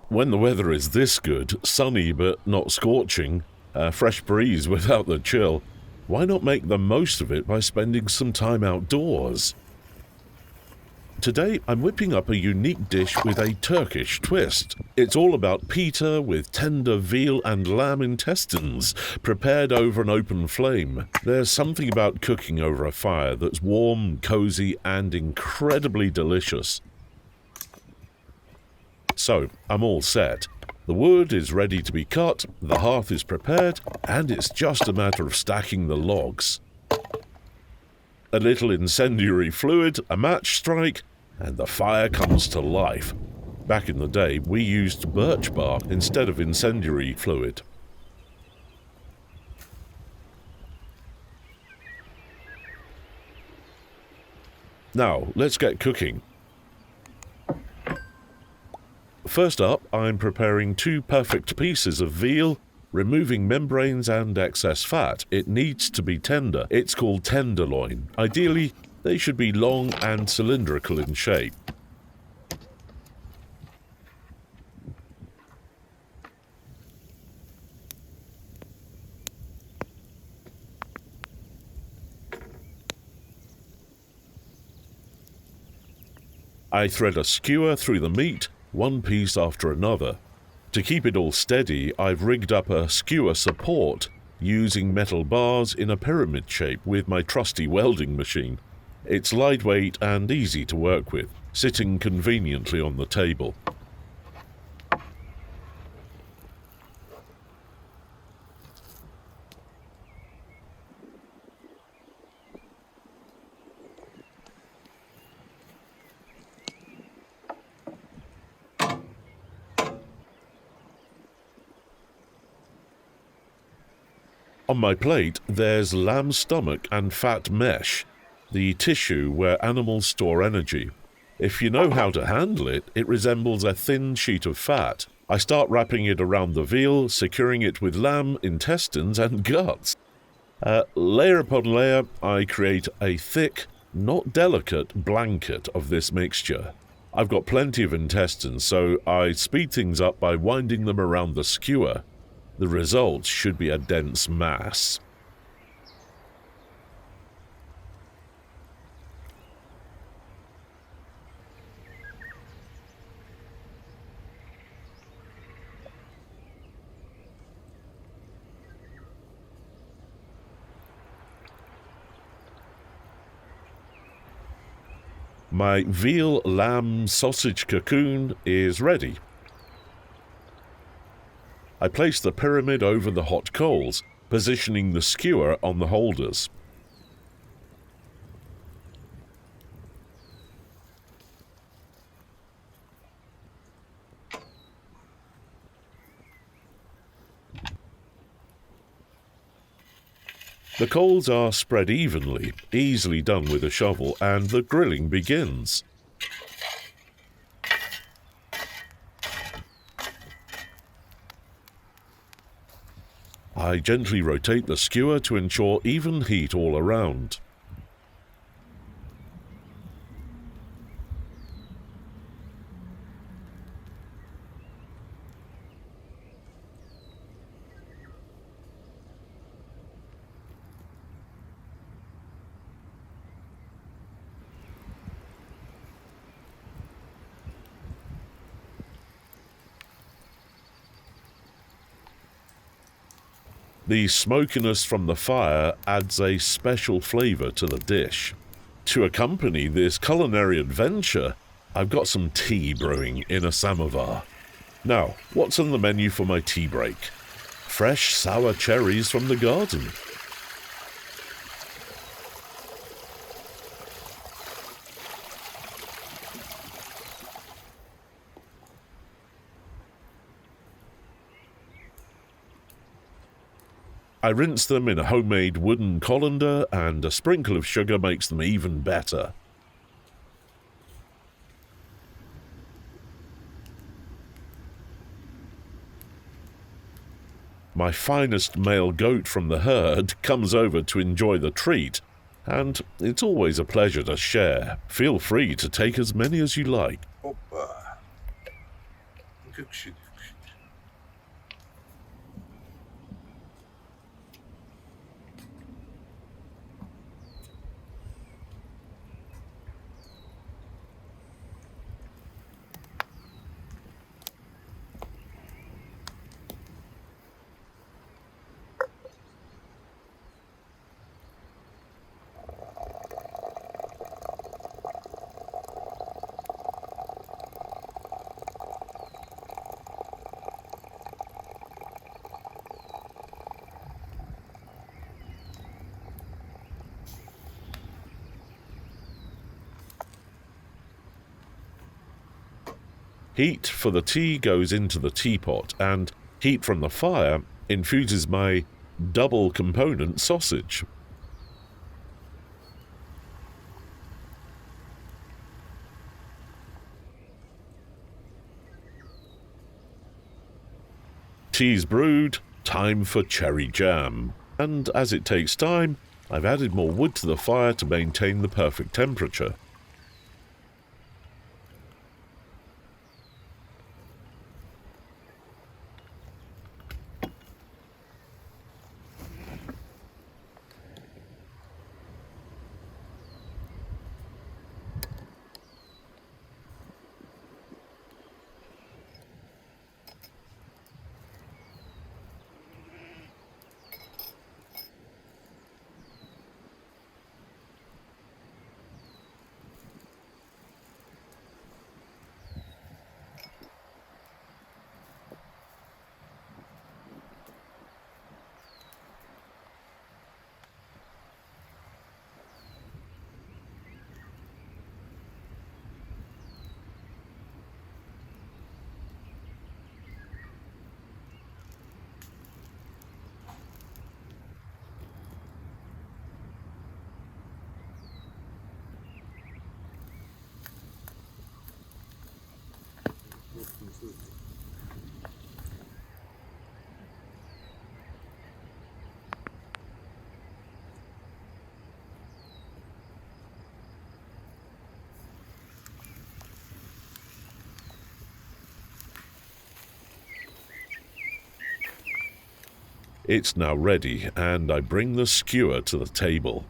When the weather is this good, sunny but not scorching, a fresh breeze without the chill, why not make the most of it by spending some time outdoors? Today, I'm whipping up a unique dish with a Turkish twist. It's all about pita with tender veal and lamb intestines, prepared over an open flame. There's something about cooking over a fire that's warm, cozy, and incredibly delicious. So, I'm all set. The wood is ready to be cut, the hearth is prepared, and it's just a matter of stacking the logs. A little incendiary fluid, a match strike, and the fire comes to life. Back in the day, we used birch bark instead of incendiary fluid. Now, let's get cooking. First up, I'm preparing 2 perfect pieces of veal, removing membranes and excess fat. It needs to be tender. It's called tenderloin. Ideally, they should be long and cylindrical in shape. I thread a skewer through the meat, one piece after another. To keep it all steady, I've rigged up a skewer support using metal bars in a pyramid shape with my trusty welding machine. It's lightweight and easy to work with, sitting conveniently on the table. On my plate, there's lamb stomach and fat mesh, the tissue where animals store energy. If you know how to handle it, it resembles a thin sheet of fat. I start wrapping it around the veal, securing it with lamb, intestines, and guts. Layer upon layer, I create a thick, not delicate blanket of this mixture. I've got plenty of intestines, so I speed things up by winding them around the skewer. The result should be a dense mass. My veal lamb sausage cocoon is ready. I place the pyramid over the hot coals, positioning the skewer on the holders. The coals are spread evenly, easily done with a shovel, and the grilling begins. I gently rotate the skewer to ensure even heat all around. The smokiness from the fire adds a special flavor to the dish. To accompany this culinary adventure, I've got some tea brewing in a samovar. Now, what's on the menu for my tea break? Fresh sour cherries from the garden. I rinse them in a homemade wooden colander, and a sprinkle of sugar makes them even better. My finest male goat from the herd comes over to enjoy the treat, and it's always a pleasure to share. Feel free to take as many as you like. Heat for the tea goes into the teapot, and heat from the fire infuses my double-component sausage. Tea's brewed, time for cherry jam. And as it takes time, I've added more wood to the fire to maintain the perfect temperature. It's now ready, and I bring the skewer to the table.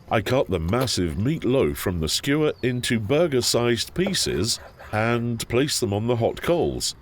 I cut the massive meat loaf from the skewer into burger-sized pieces and place them on the hot coals.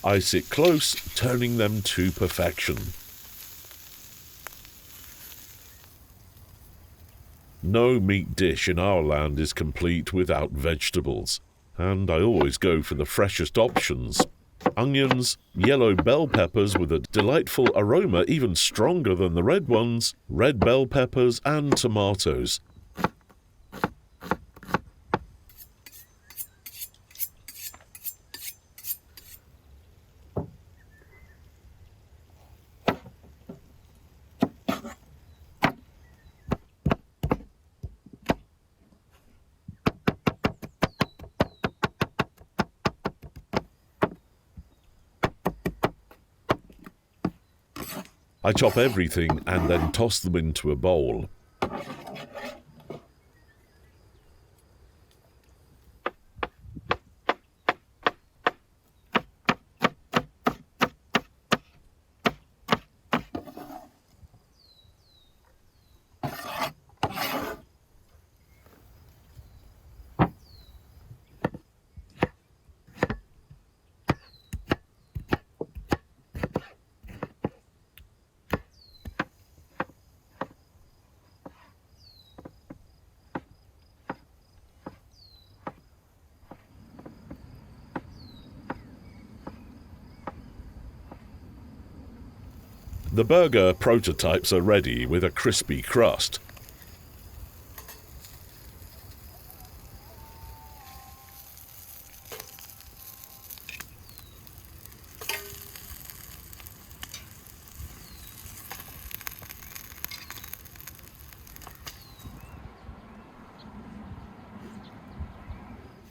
I sit close, turning them to perfection. No meat dish in our land is complete without vegetables, and I always go for the freshest options. Onions, yellow bell peppers with a delightful aroma even stronger than the red ones, red bell peppers, and tomatoes. I chop everything and then toss them into a bowl. The burger prototypes are ready with a crispy crust.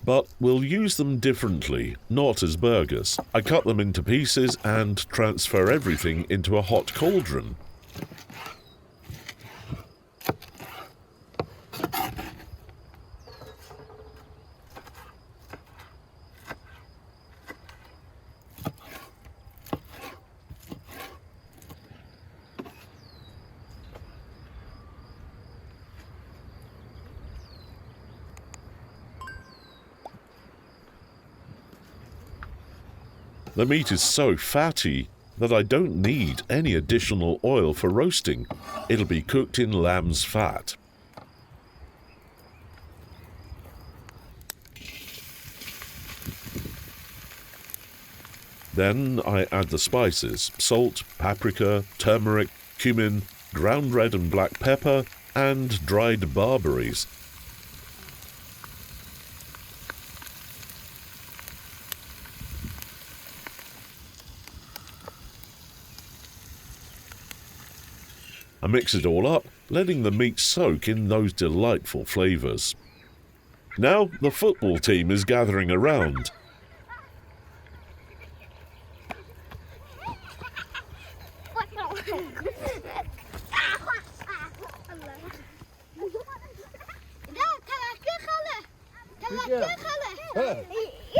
But we'll use them differently, not as burgers. I cut them into pieces and transfer everything into a hot cauldron. The meat is so fatty that I don't need any additional oil for roasting. It'll be cooked in lamb's fat. Then I add the spices: salt, paprika, turmeric, cumin, ground red and black pepper, and dried barberries. I mix it all up, letting the meat soak in those delightful flavours. Now the football team is gathering around.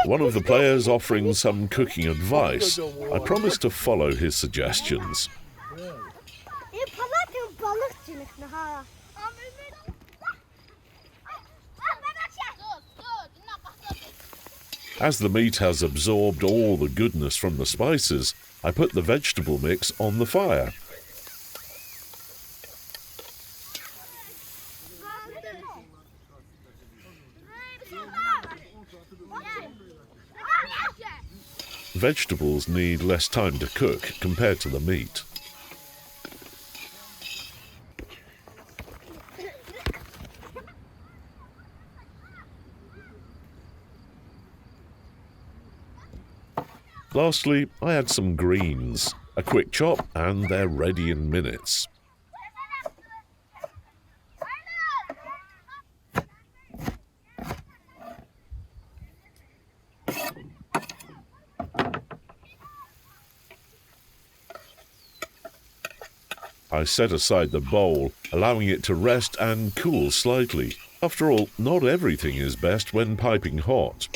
One of the players offering some cooking advice. I promise to follow his suggestions. As the meat has absorbed all the goodness from the spices, I put the vegetable mix on the fire. Vegetables need less time to cook compared to the meat. Lastly, I add some greens. A quick chop and they're ready in minutes. I set aside the bowl, allowing it to rest and cool slightly. After all, not everything is best when piping hot.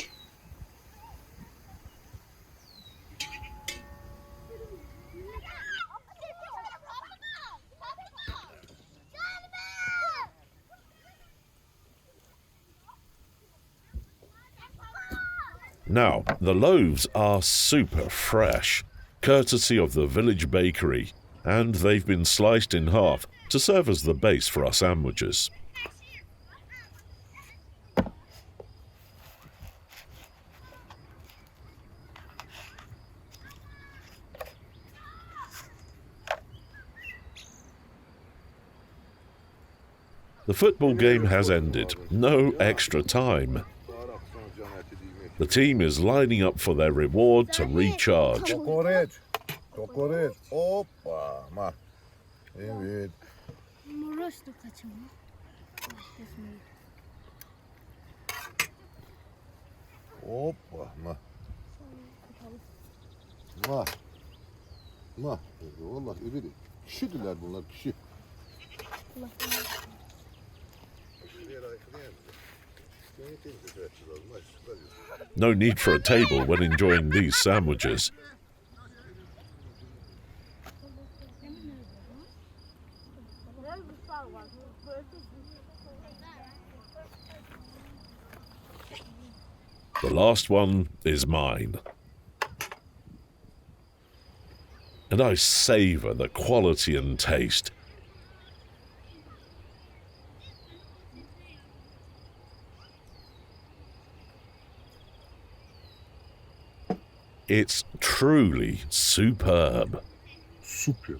Now, the loaves are super fresh, courtesy of the village bakery, and they've been sliced in half to serve as the base for our sandwiches. The football game has ended. No extra time. The team is lining up for their reward to recharge. Kokoretsi. Hoppa. Ma. Evet. Hoppa. Ma. Ma. Ma. Vallahi öyle. Pişidiler bunlar, pişi. No need for a table when enjoying these sandwiches. The last one is mine. And I savour the quality and taste. It's truly superb. Super.